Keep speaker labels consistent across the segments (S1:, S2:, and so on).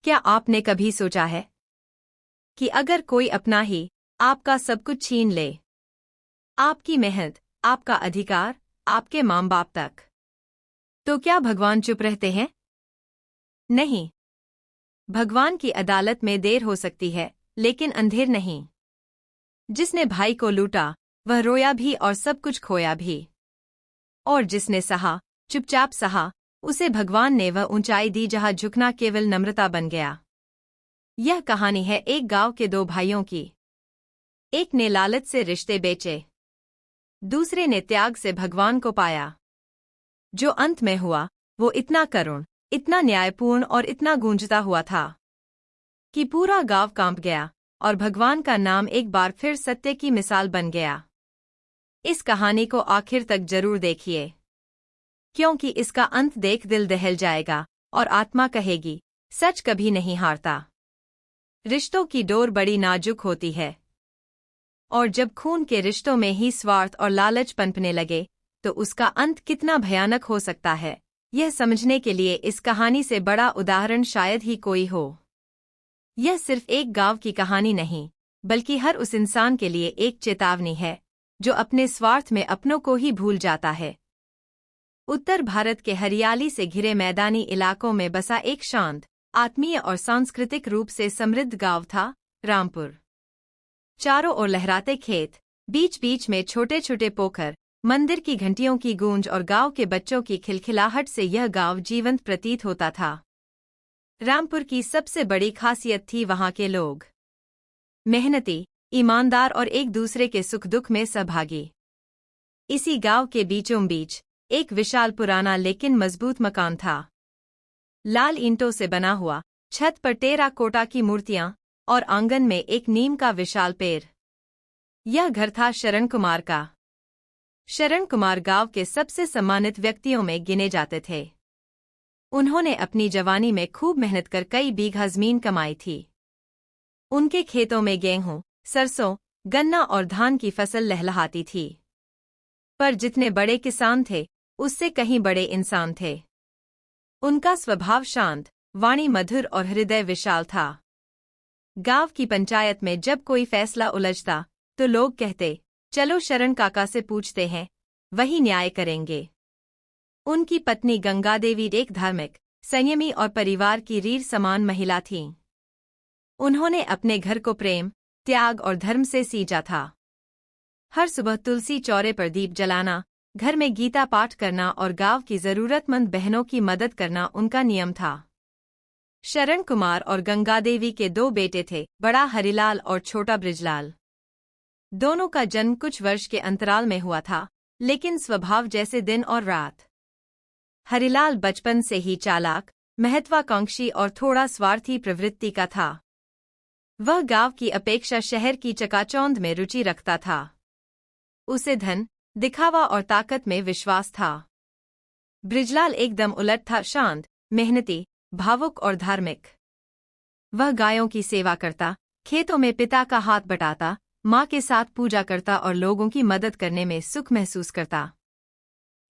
S1: क्या आपने कभी सोचा है कि अगर कोई अपना ही आपका सब कुछ छीन ले, आपकी मेहनत, आपका अधिकार, आपके माँ बाप तक, तो क्या भगवान चुप रहते हैं? नहीं। भगवान की अदालत में देर हो सकती है, लेकिन अंधेर नहीं। जिसने भाई को लूटा, वह रोया भी और सब कुछ खोया भी। और जिसने सहा, चुपचाप सहा, उसे भगवान ने वह ऊंचाई दी जहां झुकना केवल नम्रता बन गया। यह कहानी है एक गांव के दो भाइयों की। एक ने लालच से रिश्ते बेचे, दूसरे ने त्याग से भगवान को पाया। जो अंत में हुआ, वो इतना करुण, इतना न्यायपूर्ण और इतना गूंजता हुआ था कि पूरा गांव कांप गया और भगवान का नाम एक बार फिर सत्य की मिसाल बन गया। इस कहानी को आखिर तक जरूर देखिए, क्योंकि इसका अंत देख दिल दहल जाएगा और आत्मा कहेगी, सच कभी नहीं हारता। रिश्तों की डोर बड़ी नाजुक होती है, और जब खून के रिश्तों में ही स्वार्थ और लालच पनपने लगे, तो उसका अंत कितना भयानक हो सकता है, यह समझने के लिए इस कहानी से बड़ा उदाहरण शायद ही कोई हो। यह सिर्फ एक गांव की कहानी नहीं, बल्कि हर उस इंसान के लिए एक चेतावनी है, जो अपने स्वार्थ में अपनों को ही भूल जाता है। उत्तर भारत के हरियाली से घिरे मैदानी इलाकों में बसा एक शांत, आत्मीय और सांस्कृतिक रूप से समृद्ध गांव था रामपुर। चारों ओर लहराते खेत, बीच बीच में छोटे छोटे पोखर, मंदिर की घंटियों की गूंज और गांव के बच्चों की खिलखिलाहट से यह गांव जीवंत प्रतीत होता था। रामपुर की सबसे बड़ी खासियत थी वहां के लोग। मेहनती, ईमानदार और एक दूसरे के सुख दुख में सहभागी। इसी गांव के बीचों बीच एक विशाल पुराना लेकिन मजबूत मकान था। लाल ईंटों से बना हुआ, छत पर टेराकोटा की मूर्तियां और आंगन में एक नीम का विशाल पेड़। यह घर था शरण कुमार का। शरण कुमार गांव के सबसे सम्मानित व्यक्तियों में गिने जाते थे। उन्होंने अपनी जवानी में खूब मेहनत कर कई बीघा जमीन कमाई थी। उनके खेतों में गेहूं, सरसों, गन्ना और धान की फसल लहलहाती थी। पर जितने बड़े किसान थे, उससे कहीं बड़े इंसान थे। उनका स्वभाव शांत, वाणी मधुर और हृदय विशाल था। गांव की पंचायत में जब कोई फैसला उलझता, तो लोग कहते, चलो शरण काका से पूछते हैं, वही न्याय करेंगे। उनकी पत्नी गंगा देवी एक धार्मिक, संयमी और परिवार की रीढ़ समान महिला थीं। उन्होंने अपने घर को प्रेम, त्याग और धर्म से सींचा था। हर सुबह तुलसी चौरे पर दीप जलाना, घर में गीता पाठ करना और गांव की जरूरतमंद बहनों की मदद करना उनका नियम था। शरण कुमार और गंगा देवी के दो बेटे थे, बड़ा हरिलाल और छोटा बृजलाल। दोनों का जन्म कुछ वर्ष के अंतराल में हुआ था, लेकिन स्वभाव जैसे दिन और रात। हरिलाल बचपन से ही चालाक, महत्वाकांक्षी और थोड़ा स्वार्थी प्रवृत्ति का था। वह गांव की अपेक्षा शहर की चकाचौंध में रुचि रखता था। उसे धन, दिखावा और ताकत में विश्वास था। बृजलाल एकदम उलट था, शांत, मेहनती, भावुक और धार्मिक। वह गायों की सेवा करता, खेतों में पिता का हाथ बटाता, माँ के साथ पूजा करता और लोगों की मदद करने में सुख महसूस करता।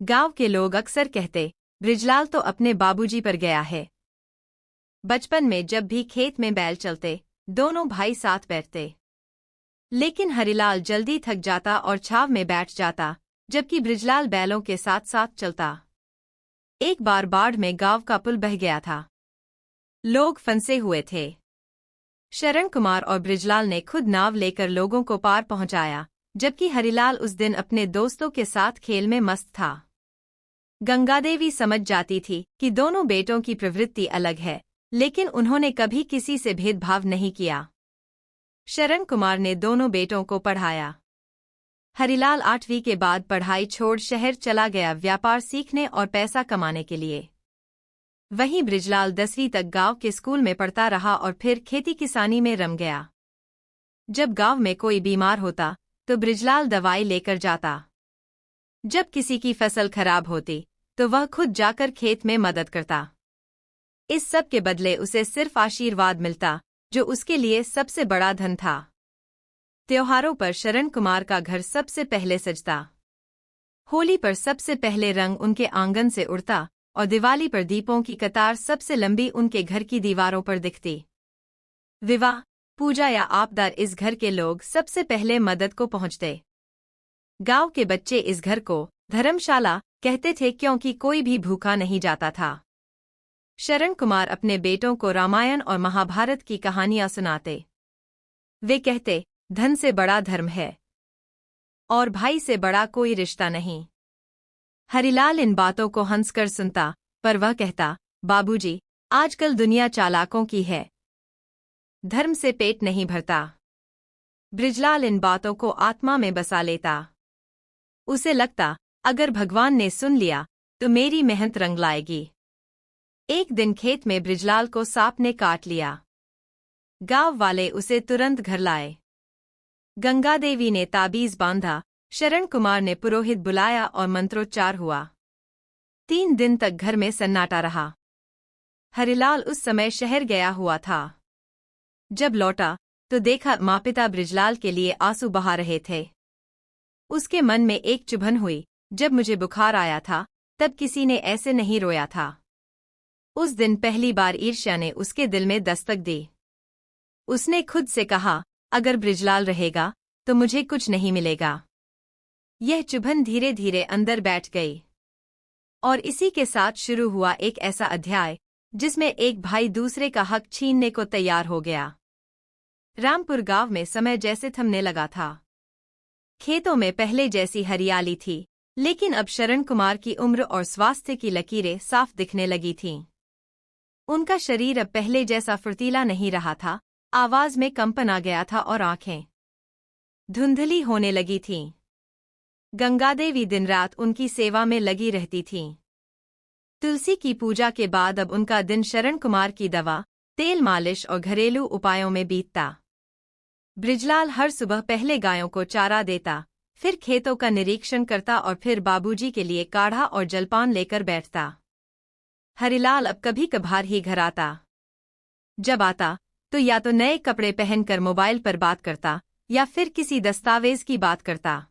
S1: गांव के लोग अक्सर कहते, बृजलाल तो अपने बाबूजी पर गया है। बचपन में जब भी खेत में बैल चलते, दोनों भाई साथ बैठते। लेकिन हरिलाल जल्दी थक जाता और छाव में बैठ जाता, जबकि बृजलाल बैलों के साथ साथ चलता। एक बार बाढ़ में गांव का पुल बह गया था। लोग फंसे हुए थे। शरण कुमार और बृजलाल ने खुद नाव लेकर लोगों को पार पहुंचाया, जबकि हरिलाल उस दिन अपने दोस्तों के साथ खेल में मस्त था। गंगादेवी समझ जाती थी कि दोनों बेटों की प्रवृत्ति अलग है, लेकिन उन्होंने कभी किसी से भेदभाव नहीं किया। शरण कुमार ने दोनों बेटों को पढ़ाया। हरिलाल 8वीं के बाद पढ़ाई छोड़ शहर चला गया व्यापार सीखने और पैसा कमाने के लिए। वहीं बृजलाल 10वीं तक गांव के स्कूल में पढ़ता रहा और फिर खेती किसानी में रम गया। जब गांव में कोई बीमार होता, तो बृजलाल दवाई लेकर जाता। जब किसी की फसल खराब होती, तो वह खुद जाकर खेत में मदद करता। इस सब के बदले उसे सिर्फ आशीर्वाद मिलता, जो उसके लिए सबसे बड़ा धन था। त्योहारों पर शरण कुमार का घर सबसे पहले सजता। होली पर सबसे पहले रंग उनके आंगन से उड़ता, और दिवाली पर दीपों की कतार सबसे लंबी उनके घर की दीवारों पर दिखती। विवाह, पूजा या आपदा इस घर के लोग सबसे पहले मदद को पहुंचते। गांव के बच्चे इस घर को धर्मशाला कहते थे क्योंकि कोई भी भूखा नहीं जाता था। शरण कुमार अपने बेटों को रामायण और महाभारत की कहानियां सुनाते। वे कहते, धन से बड़ा धर्म है और भाई से बड़ा कोई रिश्ता नहीं। हरिलाल इन बातों को हंसकर सुनता, पर वह कहता, बाबूजी, आजकल दुनिया चालाकों की है, धर्म से पेट नहीं भरता। बृजलाल इन बातों को आत्मा में बसा लेता। उसे लगता, अगर भगवान ने सुन लिया तो मेरी मेहनत रंग लाएगी। एक दिन खेत में बृजलाल को सांप ने काट लिया। गांव वाले उसे तुरंत घर लाए। गंगा देवी ने ताबीज बांधा, शरण कुमार ने पुरोहित बुलाया और मंत्रोच्चार हुआ। 3 दिन तक घर में सन्नाटा रहा। हरिलाल उस समय शहर गया हुआ था। जब लौटा तो देखा माँ-पिता बृजलाल के लिए आंसू बहा रहे थे। उसके मन में एक चुभन हुई, जब मुझे बुखार आया था तब किसी ने ऐसे नहीं रोया था। उस दिन पहली बार ईर्ष्या ने उसके दिल में दस्तक दी। उसने खुद से कहा, अगर बृजलाल रहेगा तो मुझे कुछ नहीं मिलेगा। यह चुभन धीरे धीरे अंदर बैठ गई और इसी के साथ शुरू हुआ एक ऐसा अध्याय जिसमें एक भाई दूसरे का हक छीनने को तैयार हो गया। रामपुर गांव में समय जैसे थमने लगा था। खेतों में पहले जैसी हरियाली थी, लेकिन अब शरण कुमार की उम्र और स्वास्थ्य की लकीरें साफ दिखने लगी थीं। उनका शरीर अब पहले जैसा फुर्तीला नहीं रहा था, आवाज में कंपन आ गया था और आंखें धुंधली होने लगी थीं। गंगादेवी दिन रात उनकी सेवा में लगी रहती थीं। तुलसी की पूजा के बाद अब उनका दिन शरण कुमार की दवा, तेल मालिश और घरेलू उपायों में बीतता। बृजलाल हर सुबह पहले गायों को चारा देता, फिर खेतों का निरीक्षण करता और फिर बाबूजी के लिए काढ़ा और जलपान लेकर बैठता। हरिलाल अब कभी कभार ही घर आता। जब आता तो या तो नए कपड़े पहनकर मोबाइल पर बात करता या फिर किसी दस्तावेज की बात करता।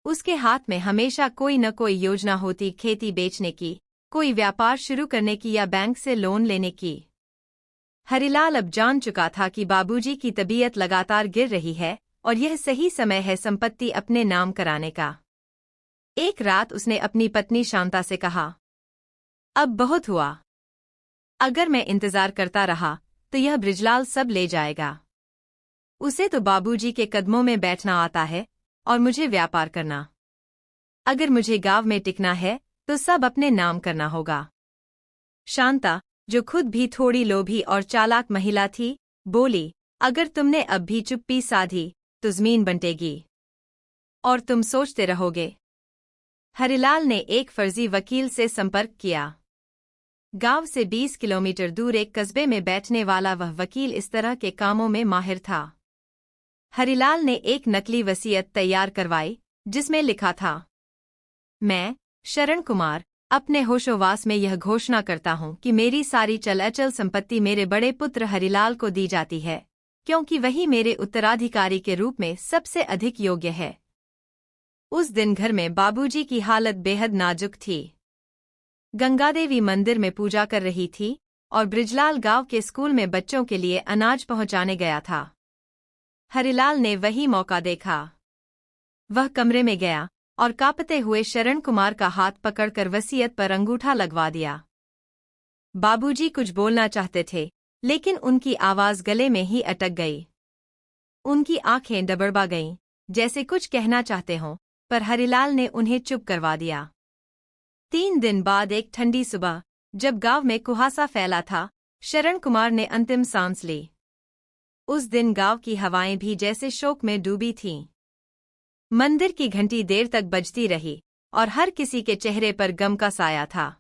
S1: उसके हाथ में हमेशा कोई न कोई योजना होती, खेती बेचने की, कोई व्यापार शुरू करने की या बैंक से लोन लेने की। हरिलाल अब जान चुका था कि बाबूजी की तबीयत लगातार गिर रही है और यह सही समय है संपत्ति अपने नाम कराने का। एक रात उसने अपनी पत्नी शांता से कहा, अब बहुत हुआ। अगर मैं इंतजार करता रहा तो यह बृजलाल सब ले जाएगा। उसे तो बाबूजी के कदमों में बैठना आता है और मुझे व्यापार करना। अगर मुझे गांव में टिकना है तो सब अपने नाम करना होगा। शांता, जो खुद भी थोड़ी लोभी और चालाक महिला थी, बोली, अगर तुमने अब भी चुप्पी साधी तो जमीन बंटेगी और तुम सोचते रहोगे। हरिलाल ने एक फर्जी वकील से संपर्क किया। गांव से 20 किलोमीटर दूर एक कस्बे में बैठने वाला वह वकील इस तरह के कामों में माहिर था। हरिलाल ने एक नकली वसीयत तैयार करवाई जिसमें लिखा था, मैं, शरण कुमार, अपने होशोवास में यह घोषणा करता हूं कि मेरी सारी चल अचल संपत्ति मेरे बड़े पुत्र हरिलाल को दी जाती है, क्योंकि वही मेरे उत्तराधिकारी के रूप में सबसे अधिक योग्य है। उस दिन घर में बाबूजी की हालत बेहद नाजुक थी। गंगादेवी मंदिर में पूजा कर रही थी और बृजलाल गांव के स्कूल में बच्चों के लिए अनाज पहुंचाने गया था। हरिलाल ने वही मौका देखा। वह कमरे में गया और कांपते हुए शरण कुमार का हाथ पकड़कर वसीयत पर अंगूठा लगवा दिया। बाबूजी कुछ बोलना चाहते थे, लेकिन उनकी आवाज गले में ही अटक गई। उनकी आंखें डबडबा गईं, जैसे कुछ कहना चाहते हों, पर हरिलाल ने उन्हें चुप करवा दिया। 3 दिन बाद एक ठंडी सुबह, जब गांव में कुहासा फैला था, शरण कुमार ने अंतिम सांस ली। उस दिन गांव की हवाएं भी जैसे शोक में डूबी थीं। मंदिर की घंटी देर तक बजती रही और हर किसी के चेहरे पर गम का साया था।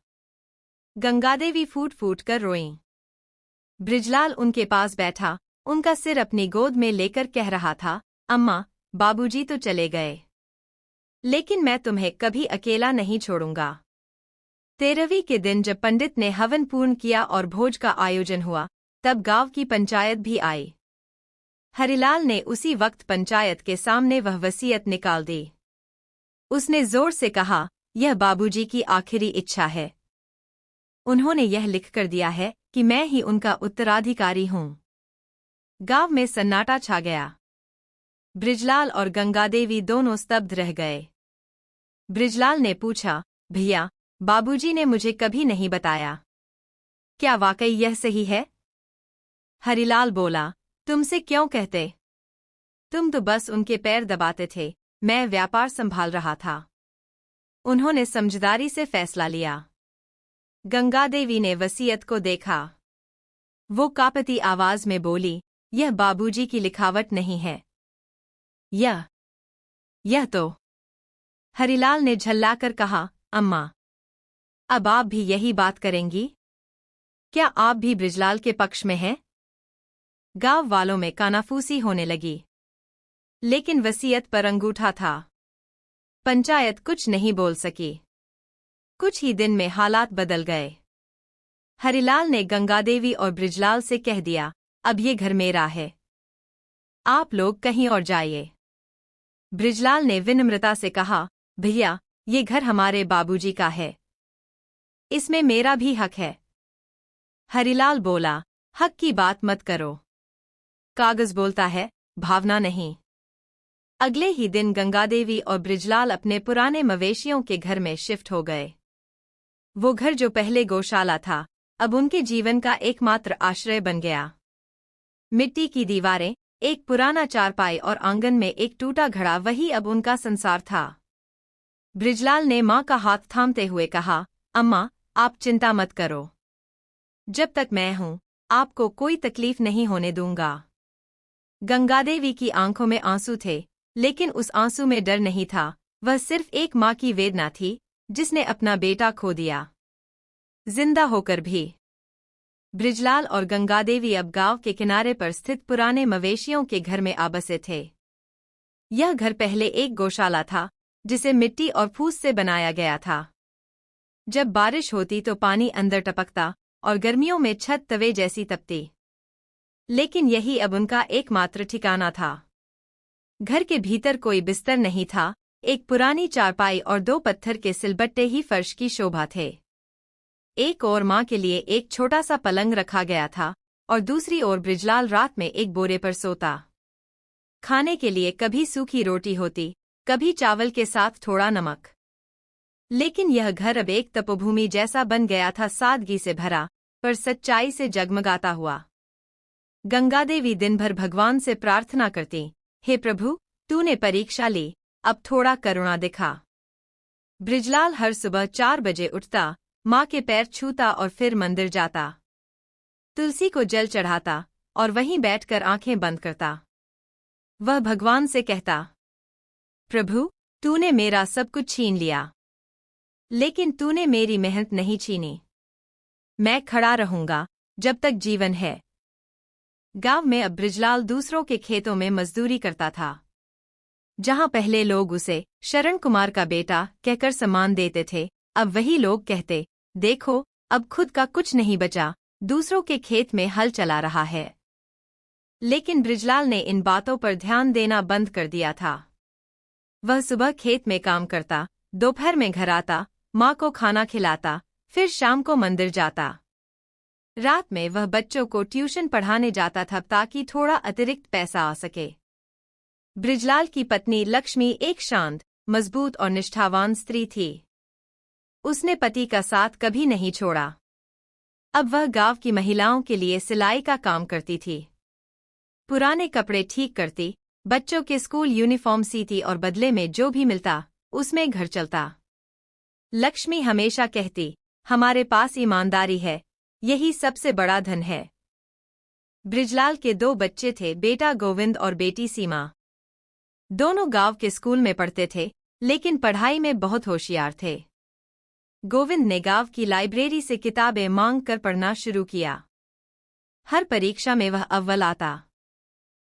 S1: गंगादेवी फूट फूट कर रोईं। बृजलाल उनके पास बैठा, उनका सिर अपनी गोद में लेकर कह रहा था, अम्मा, बाबूजी तो चले गए, लेकिन मैं तुम्हें कभी अकेला नहीं छोड़ूंगा। 13वीं के दिन जब पंडित ने हवन पूर्ण किया और भोज का आयोजन हुआ, तब गांव की पंचायत भी आई। हरिलाल ने उसी वक्त पंचायत के सामने वह वसीयत निकाल दी। उसने जोर से कहा, यह बाबूजी की आखिरी इच्छा है। उन्होंने यह लिखकर दिया है कि मैं ही उनका उत्तराधिकारी हूँ। गांव में सन्नाटा छा गया। बृजलाल और गंगादेवी दोनों स्तब्ध रह गए। बृजलाल ने पूछा, भैया, बाबूजी ने मुझे कभी नहीं बताया। क्या वाकई यह सही है? हरिलाल बोला, तुमसे क्यों कहते? तुम तो बस उनके पैर दबाते थे, मैं व्यापार संभाल रहा था। उन्होंने समझदारी से फैसला लिया। गंगादेवी ने वसीयत को देखा। वो कांपती आवाज में बोली, यह बाबूजी की लिखावट नहीं है। यह तो। हरिलाल ने झल्लाकर कहा, अम्मा, अब आप भी यही बात करेंगी? क्या आप भी बृजलाल के पक्ष में हैं? गांव वालों में कानाफूसी होने लगी। लेकिन वसीयत पर अंगूठा था। पंचायत कुछ नहीं बोल सकी। कुछ ही दिन में हालात बदल गए। हरिलाल ने गंगादेवी और बृजलाल से कह दिया, अब ये घर मेरा है, आप लोग कहीं और जाइए। बृजलाल ने विनम्रता से कहा, भैया, ये घर हमारे बाबूजी का है, इसमें मेरा भी हक है। हरिलाल बोला, हक की बात मत करो, कागज बोलता है, भावना नहीं। अगले ही दिन गंगादेवी और बृजलाल अपने पुराने मवेशियों के घर में शिफ्ट हो गए। वो घर जो पहले गौशाला था, अब उनके जीवन का एकमात्र आश्रय बन गया। मिट्टी की दीवारें, एक पुराना चारपाई और आंगन में एक टूटा घड़ा, वही अब उनका संसार था। बृजलाल ने मां का हाथ थामते हुए कहा, अम्मा, आप चिंता मत करो, जब तक मैं हूं, आपको कोई तकलीफ नहीं होने दूंगा। गंगादेवी की आंखों में आंसू थे, लेकिन उस आंसू में डर नहीं था, वह सिर्फ एक मां की वेदना थी, जिसने अपना बेटा खो दिया, जिंदा होकर भी। बृजलाल और गंगादेवी अब गांव के किनारे पर स्थित पुराने मवेशियों के घर में आ बसे थे। यह घर पहले एक गौशाला था, जिसे मिट्टी और फूस से बनाया गया था। जब बारिश होती तो पानी अंदर टपकता और गर्मियों में छत तवे जैसी तपती। लेकिन यही अब उनका एकमात्र ठिकाना था। घर के भीतर कोई बिस्तर नहीं था, एक पुरानी चारपाई और 2 पत्थर के सिलबट्टे ही फर्श की शोभा थे। एक ओर मां के लिए एक छोटा सा पलंग रखा गया था और दूसरी ओर बृजलाल रात में एक बोरे पर सोता। खाने के लिए कभी सूखी रोटी होती, कभी चावल के साथ थोड़ा नमक। लेकिन यह घर अब एक तपोभूमि जैसा बन गया था, सादगी से भरा, पर सच्चाई से जगमगाता हुआ। गंगादेवी दिन भर भगवान से प्रार्थना करती, हे प्रभु, तूने परीक्षा ली, अब थोड़ा करुणा दिखा। बृजलाल हर सुबह 4 बजे उठता, मां के पैर छूता और फिर मंदिर जाता। तुलसी को जल चढ़ाता और वहीं बैठकर आंखें बंद करता। वह भगवान से कहता, प्रभु, तूने मेरा सब कुछ छीन लिया, लेकिन तूने मेरी मेहनत नहीं छीनी। मैं खड़ा रहूंगा जब तक जीवन है। गांव में अब बृजलाल दूसरों के खेतों में मजदूरी करता था। जहां पहले लोग उसे शरण कुमार का बेटा कहकर सम्मान देते थे, अब वही लोग कहते, देखो, अब खुद का कुछ नहीं बचा, दूसरों के खेत में हल चला रहा है। लेकिन बृजलाल ने इन बातों पर ध्यान देना बंद कर दिया था। वह सुबह खेत में काम करता, दोपहर में घर आता, मां को खाना खिलाता, फिर शाम को मंदिर जाता। रात में वह बच्चों को ट्यूशन पढ़ाने जाता था ताकि थोड़ा अतिरिक्त पैसा आ सके। बृजलाल की पत्नी लक्ष्मी एक शांत, मजबूत और निष्ठावान स्त्री थी। उसने पति का साथ कभी नहीं छोड़ा। अब वह गांव की महिलाओं के लिए सिलाई का काम करती थी। पुराने कपड़े ठीक करती, बच्चों के स्कूल यूनिफॉर्म सीती और बदले में जो भी मिलता, उसमें घर चलता। लक्ष्मी हमेशा कहती, हमारे पास ईमानदारी है, यही सबसे बड़ा धन है। बृजलाल के 2 बच्चे थे, बेटा गोविंद और बेटी सीमा। दोनों गांव के स्कूल में पढ़ते थे, लेकिन पढ़ाई में बहुत होशियार थे। गोविंद ने गांव की लाइब्रेरी से किताबें मांग कर पढ़ना शुरू किया। हर परीक्षा में वह अव्वल आता।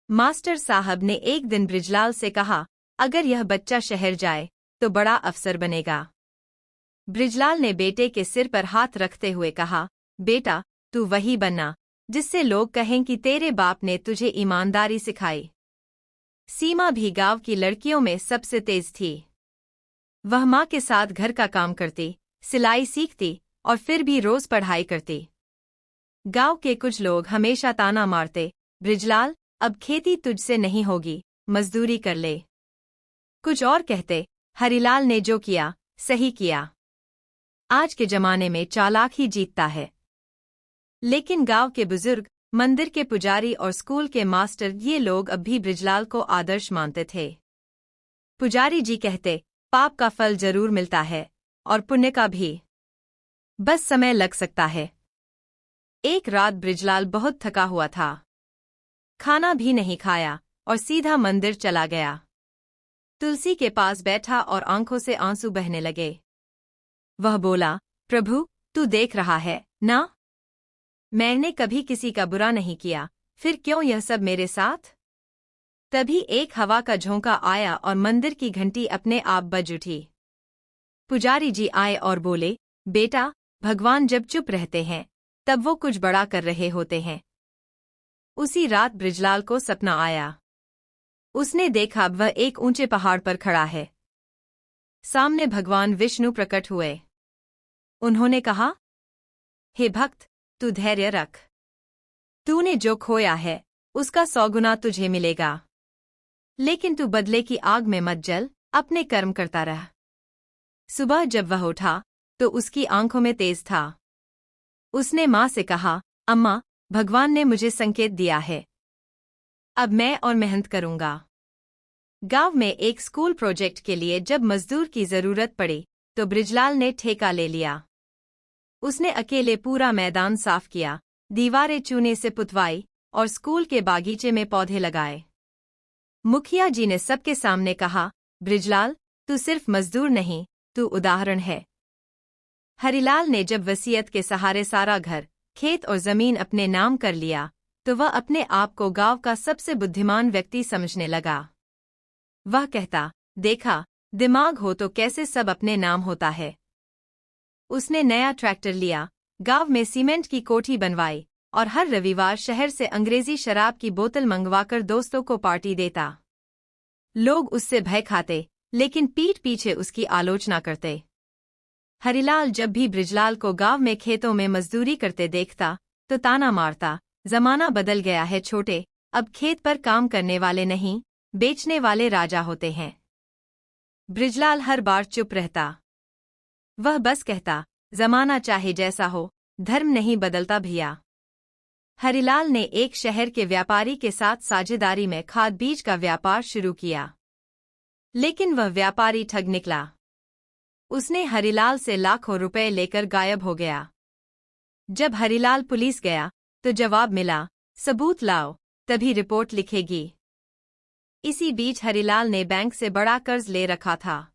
S1: मास्टर साहब ने एक दिन बृजलाल से कहा, अगर यह बच्चा शहर जाए तो बड़ा अफसर बनेगा। बृजलाल ने बेटे के सिर पर हाथ रखते हुए कहा, बेटा, तू वही बनना जिससे लोग कहें कि तेरे बाप ने तुझे ईमानदारी सिखाई। सीमा भी गांव की लड़कियों में सबसे तेज थी। वह मां के साथ घर का काम करती, सिलाई सीखती और फिर भी रोज पढ़ाई करती। गांव के कुछ लोग हमेशा ताना मारते, बृजलाल, अब खेती तुझसे नहीं होगी, मजदूरी कर ले। कुछ और कहते, हरिलाल ने जो किया सही किया। आज के जमाने में चालाक ही जीतता है। लेकिन गांव के बुजुर्ग, मंदिर के पुजारी और स्कूल के मास्टर, ये लोग अब भी बृजलाल को आदर्श मानते थे। पुजारी जी कहते, पाप का फल जरूर मिलता है और पुण्य का भी, बस समय लग सकता है। एक रात बृजलाल बहुत थका हुआ था। खाना भी नहीं खाया और सीधा मंदिर चला गया। तुलसी के पास बैठा और आंखों से आंसू बहने लगे। वह बोला, प्रभु, तू देख रहा है ना? मैंने कभी किसी का बुरा नहीं किया, फिर क्यों यह सब मेरे साथ? तभी एक हवा का झोंका आया और मंदिर की घंटी अपने आप बज उठी। पुजारी जी आए और बोले, बेटा, भगवान जब चुप रहते हैं तब वो कुछ बड़ा कर रहे होते हैं। उसी रात बृजलाल को सपना आया। उसने देखा वह एक ऊंचे पहाड़ पर खड़ा है। सामने भगवान विष्णु प्रकट हुए। उन्होंने कहा, हे भक्त, तू धैर्य रख। तूने जो खोया है उसका 100 गुना तुझे मिलेगा। लेकिन तू बदले की आग में मत जल, अपने कर्म करता रह। सुबह जब वह उठा तो उसकी आंखों में तेज था। उसने माँ से कहा, अम्मा, भगवान ने मुझे संकेत दिया है। अब मैं और मेहनत करूंगा। गांव में एक स्कूल प्रोजेक्ट के लिए जब मजदूर की जरूरत पड़ी तो बृजलाल ने ठेका ले लिया। उसने अकेले पूरा मैदान साफ किया, दीवारें चूने से पुतवाई और स्कूल के बागीचे में पौधे लगाए। मुखिया जी ने सबके सामने कहा, बृजलाल, तू सिर्फ मजदूर नहीं, तू उदाहरण है। हरिलाल ने जब वसीयत के सहारे सारा घर, खेत और जमीन अपने नाम कर लिया तो वह अपने आप को गांव का सबसे बुद्धिमान व्यक्ति समझने लगा। वह कहता, देखा, दिमाग हो तो कैसे सब अपने नाम होता है। उसने नया ट्रैक्टर लिया, गांव में सीमेंट की कोठी बनवाई और हर रविवार शहर से अंग्रेजी शराब की बोतल मंगवाकर दोस्तों को पार्टी देता। लोग उससे भय खाते, लेकिन पीठ पीछे उसकी आलोचना करते। हरिलाल जब भी बृजलाल को गांव में खेतों में मजदूरी करते देखता तो ताना मारता, जमाना बदल गया है छोटे, अब खेत पर काम करने वाले नहीं, बेचने वाले राजा होते हैं। बृजलाल हर बार चुप रहता। वह बस कहता, जमाना चाहे जैसा हो, धर्म नहीं बदलता भैया। हरिलाल ने एक शहर के व्यापारी के साथ साझेदारी में खाद बीज का व्यापार शुरू किया। लेकिन वह व्यापारी ठग निकला। उसने हरिलाल से लाखों रुपए लेकर गायब हो गया। जब हरिलाल पुलिस गया तो जवाब मिला, सबूत लाओ, तभी रिपोर्ट लिखेगी। इसी बीच हरिलाल ने बैंक से बड़ा कर्ज ले रखा था।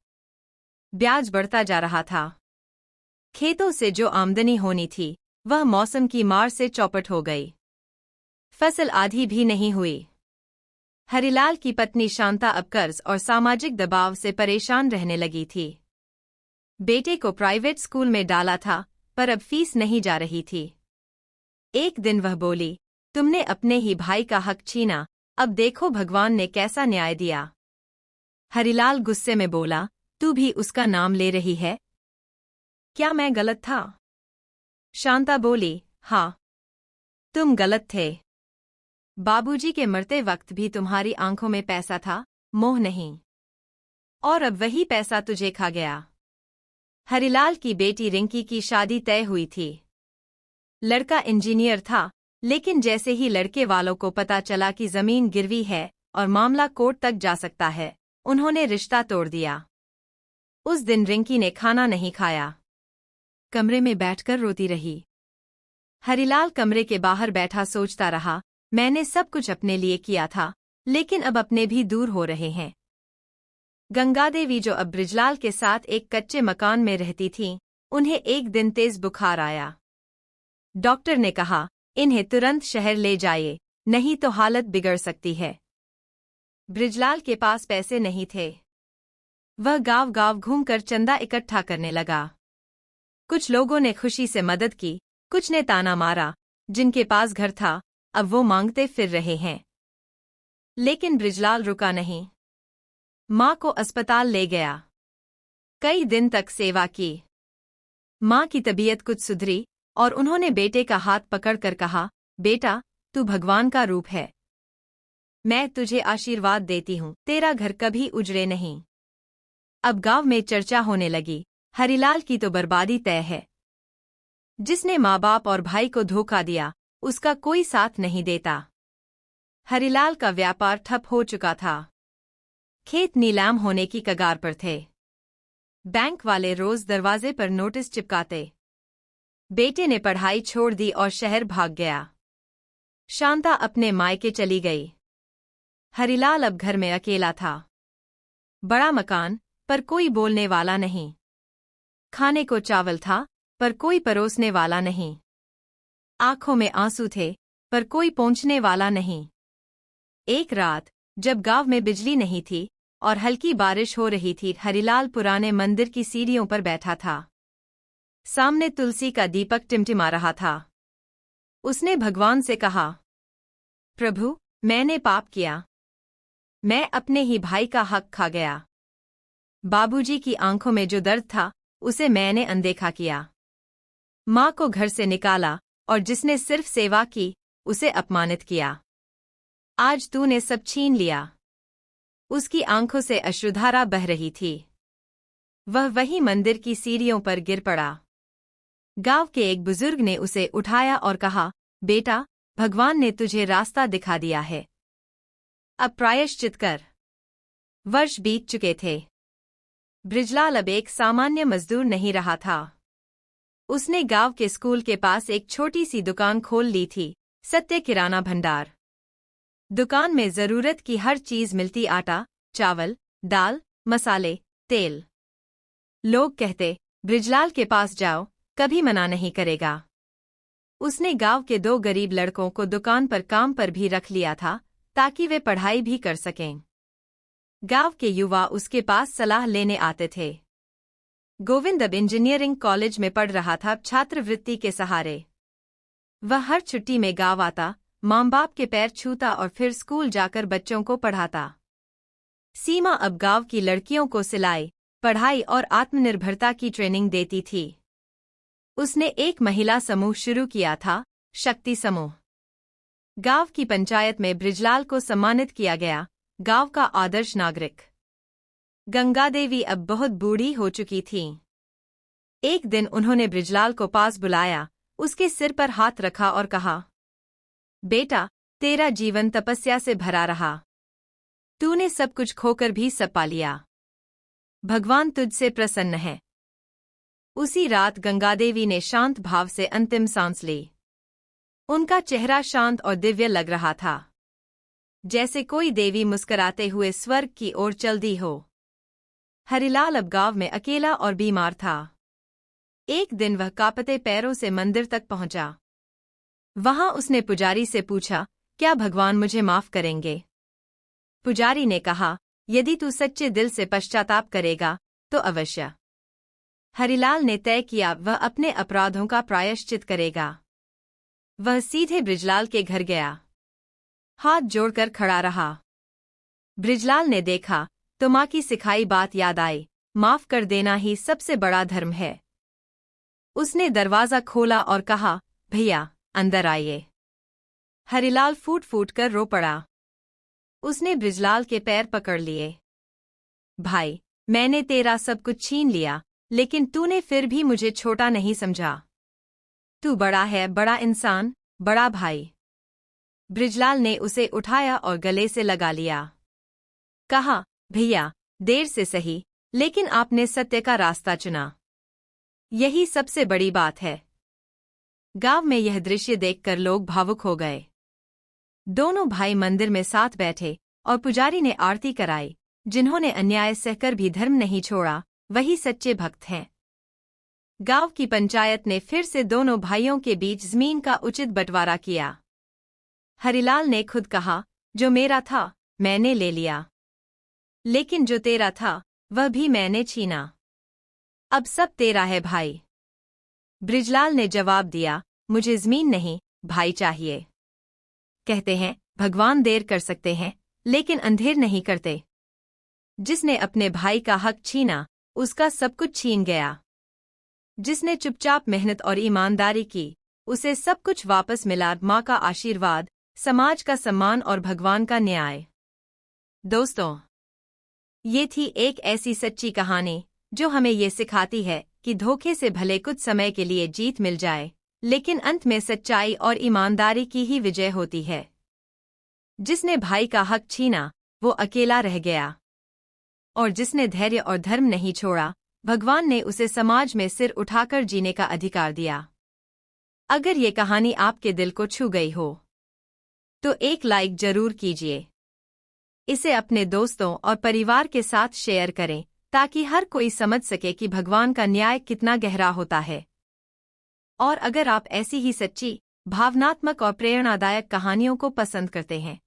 S1: ब्याज बढ़ता जा रहा था। खेतों से जो आमदनी होनी थी वह मौसम की मार से चौपट हो गई। फसल आधी भी नहीं हुई। हरिलाल की पत्नी शांता अब कर्ज और सामाजिक दबाव से परेशान रहने लगी थी। बेटे को प्राइवेट स्कूल में डाला था पर अब फीस नहीं जा रही थी। एक दिन वह बोली, तुमने अपने ही भाई का हक छीना, अब देखो भगवान ने कैसा न्याय दिया। हरिलाल गुस्से में बोला, तू भी उसका नाम ले रही है? क्या मैं गलत था? शांता बोली, हाँ, तुम गलत थे। बाबूजी के मरते वक्त भी तुम्हारी आंखों में पैसा था, मोह नहीं। और अब वही पैसा तुझे खा गया। हरिलाल की बेटी रिंकी की शादी तय हुई थी। लड़का इंजीनियर था, लेकिन जैसे ही लड़के वालों को पता चला कि जमीन गिरवी है और मामला कोर्ट तक जा सकता है, उन्होंने रिश्ता तोड़ दिया। उस दिन रिंकी ने खाना नहीं खाया। कमरे में बैठकर रोती रही। हरिलाल कमरे के बाहर बैठा सोचता रहा, मैंने सब कुछ अपने लिए किया था, लेकिन अब अपने भी दूर हो रहे हैं। गंगादेवी जो अब बृजलाल के साथ एक कच्चे मकान में रहती थीं, उन्हें एक दिन तेज बुखार आया। डॉक्टर ने कहा, इन्हें तुरंत शहर ले जाइए, नहीं तो हालत बिगड़ सकती है। बृजलाल के पास पैसे नहीं थे। वह गांव-गांव घूमकर चंदा इकट्ठा करने लगा। कुछ लोगों ने खुशी से मदद की, कुछ ने ताना मारा, जिनके पास घर था अब वो मांगते फिर रहे हैं। लेकिन बृजलाल रुका नहीं। माँ को अस्पताल ले गया। कई दिन तक सेवा की। माँ की तबीयत कुछ सुधरी और उन्होंने बेटे का हाथ पकड़कर कहा, बेटा, तू भगवान का रूप है। मैं तुझे आशीर्वाद देती हूँ, तेरा घर कभी उजड़े नहीं। अब गांव में चर्चा होने लगी, हरिलाल की तो बर्बादी तय है। जिसने माँ बाप और भाई को धोखा दिया, उसका कोई साथ नहीं देता। हरिलाल का व्यापार ठप हो चुका था। खेत नीलाम होने की कगार पर थे। बैंक वाले रोज दरवाजे पर नोटिस चिपकाते। बेटे ने पढ़ाई छोड़ दी और शहर भाग गया। शांता अपने मायके चली गई। हरिलाल अब घर में अकेला था। बड़ा मकान, पर कोई बोलने वाला नहीं। खाने को चावल था, पर कोई परोसने वाला नहीं। आंखों में आंसू थे, पर कोई पहुंचने वाला नहीं। एक रात, जब गांव में बिजली नहीं थी और हल्की बारिश हो रही थी, हरिलाल पुराने मंदिर की सीढ़ियों पर बैठा था। सामने तुलसी का दीपक टिमटिमा रहा था। उसने भगवान से कहा, प्रभु, मैंने पाप किया। मैं अपने ही भाई का हक खा गया। बाबूजी की आंखों में जो दर्द था, उसे मैंने अनदेखा किया। माँ को घर से निकाला और जिसने सिर्फ सेवा की, उसे अपमानित किया। आज तूने सब छीन लिया। उसकी आंखों से अश्रुधारा बह रही थी। वह वही मंदिर की सीढ़ियों पर गिर पड़ा। गांव के एक बुजुर्ग ने उसे उठाया और कहा, बेटा, भगवान ने तुझे रास्ता दिखा दिया है। अब प्रायश्चित कर। वर्ष बीत चुके थे। बृजलाल अब एक सामान्य मजदूर नहीं रहा था। उसने गांव के स्कूल के पास एक छोटी सी दुकान खोल ली थी, सत्य किराना भंडार। दुकान में जरूरत की हर चीज मिलती, आटा, चावल, दाल, मसाले, तेल। लोग कहते, बृजलाल के पास जाओ, कभी मना नहीं करेगा। उसने गांव के 2 गरीब लड़कों को दुकान पर काम पर भी रख लिया था, ताकि वे पढ़ाई भी कर सकें। गांव के युवा उसके पास सलाह लेने आते थे। गोविंद अब इंजीनियरिंग कॉलेज में पढ़ रहा था, छात्रवृत्ति के सहारे। वह हर छुट्टी में गांव आता, माँ बाप के पैर छूता और फिर स्कूल जाकर बच्चों को पढ़ाता। सीमा अब गांव की लड़कियों को सिलाई, पढ़ाई और आत्मनिर्भरता की ट्रेनिंग देती थी। उसने एक महिला समूह शुरू किया था, शक्ति समूह। गांव की पंचायत में बृजलाल को सम्मानित किया गया, गांव का आदर्श नागरिक। गंगादेवी अब बहुत बूढ़ी हो चुकी थीं। एक दिन उन्होंने बृजलाल को पास बुलाया, उसके सिर पर हाथ रखा और कहा, बेटा, तेरा जीवन तपस्या से भरा रहा। तूने सब कुछ खोकर भी सब पा लिया। भगवान तुझसे प्रसन्न है। उसी रात गंगादेवी ने शांत भाव से अंतिम सांस ली। उनका चेहरा शांत और दिव्य लग रहा था, जैसे कोई देवी मुस्कुराते हुए स्वर्ग की ओर चल दी हो। हरिलाल अब गांव में अकेला और बीमार था। एक दिन वह कांपते पैरों से मंदिर तक पहुंचा। वहां उसने पुजारी से पूछा, क्या भगवान मुझे माफ करेंगे? पुजारी ने कहा, यदि तू सच्चे दिल से पश्चाताप करेगा, तो अवश्य। हरिलाल ने तय किया, वह अपने अपराधों का प्रायश्चित करेगा। वह सीधे बृजलाल के घर गया। हाथ जोड़कर खड़ा रहा। बृजलाल ने देखा तो माँ की सिखाई बात याद आई, माफ कर देना ही सबसे बड़ा धर्म है। उसने दरवाजा खोला और कहा, भैया, अंदर आइए। हरिलाल फूट फूट कर रो पड़ा। उसने बृजलाल के पैर पकड़ लिए। भाई, मैंने तेरा सब कुछ छीन लिया, लेकिन तूने फिर भी मुझे छोटा नहीं समझा। तू बड़ा है, बड़ा इंसान, बड़ा भाई। बृजलाल ने उसे उठाया और गले से लगा लिया। कहा, भैया, देर से सही, लेकिन आपने सत्य का रास्ता चुना। यही सबसे बड़ी बात है। गांव में यह दृश्य देखकर लोग भावुक हो गए। दोनों भाई मंदिर में साथ बैठे और पुजारी ने आरती कराई। जिन्होंने अन्याय सहकर भी धर्म नहीं छोड़ा, वही सच्चे भक्त हैं। गांव की पंचायत ने फिर से दोनों भाइयों के बीच जमीन का उचित बंटवारा किया। हरिलाल ने खुद कहा, जो मेरा था, मैंने ले लिया। लेकिन जो तेरा था, वह भी मैंने छीना। अब सब तेरा है भाई। बृजलाल ने जवाब दिया, मुझे जमीन नहीं, भाई चाहिए। कहते हैं, भगवान देर कर सकते हैं, लेकिन अंधेर नहीं करते। जिसने अपने भाई का हक छीना, उसका सब कुछ छीन गया। जिसने चुपचाप मेहनत और ईमानदारी की, उसे सब कुछ वापस मिला। माँ का आशीर्वाद, समाज का सम्मान और भगवान का न्याय। दोस्तों, ये थी एक ऐसी सच्ची कहानी जो हमें ये सिखाती है कि धोखे से भले कुछ समय के लिए जीत मिल जाए, लेकिन अंत में सच्चाई और ईमानदारी की ही विजय होती है। जिसने भाई का हक छीना, वो अकेला रह गया, और जिसने धैर्य और धर्म नहीं छोड़ा, भगवान ने उसे समाज में सिर उठाकर जीने का अधिकार दिया। अगर ये कहानी आपके दिल को छू गई हो, तो एक लाइक जरूर कीजिए। इसे अपने दोस्तों और परिवार के साथ शेयर करें, ताकि हर कोई समझ सके कि भगवान का न्याय कितना गहरा होता है। और अगर आप ऐसी ही सच्ची, भावनात्मक और प्रेरणादायक कहानियों को पसंद करते हैं,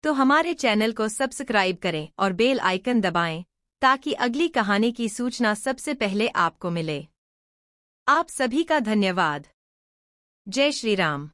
S1: तो हमारे चैनल को सब्सक्राइब करें और बेल आइकन दबाएं, ताकि अगली कहानी की सूचना सबसे पहले आपको मिले। आप सभी का धन्यवाद। जय श्री राम।